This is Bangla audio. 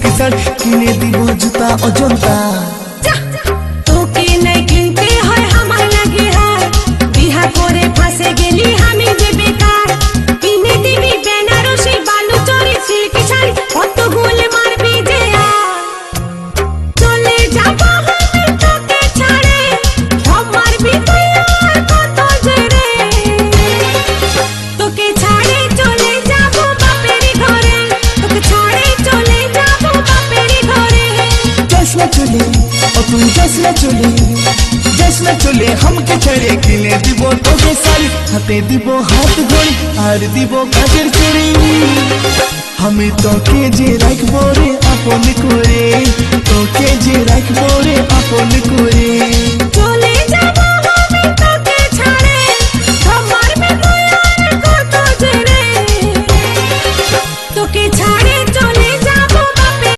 সিল্কি শাড়ি কিনে দিব জুতা অজন্তা। তোকে নাই কিনতে হয় আমার লাগে হার, বিহা করে ফাঁসে গেলি আমি যে বেকার। কিনে দিবি বেনারসি বালুচরি সিল্কি শাড়ি, কত গোল মারবি যে আর। চলে যাব আমি তোকে ছাড়ে, সব মারবি তুই আর কত জেরে। তোকে ছাড়ে চলে যাব বাপের ঘরে, তোকে ছাড়ে চলে যাব বাপের ঘরে। যাস না চলে ও তুই যাস না চলে, যাস না চলে हमके ছেড়ে। কিনে দিব তোকে শাড়ি, হাতে দিব হাত ঘড়ি আর দিব কাজের চুড়ি। আমি তোকে যে রাখবো রে আপন করে।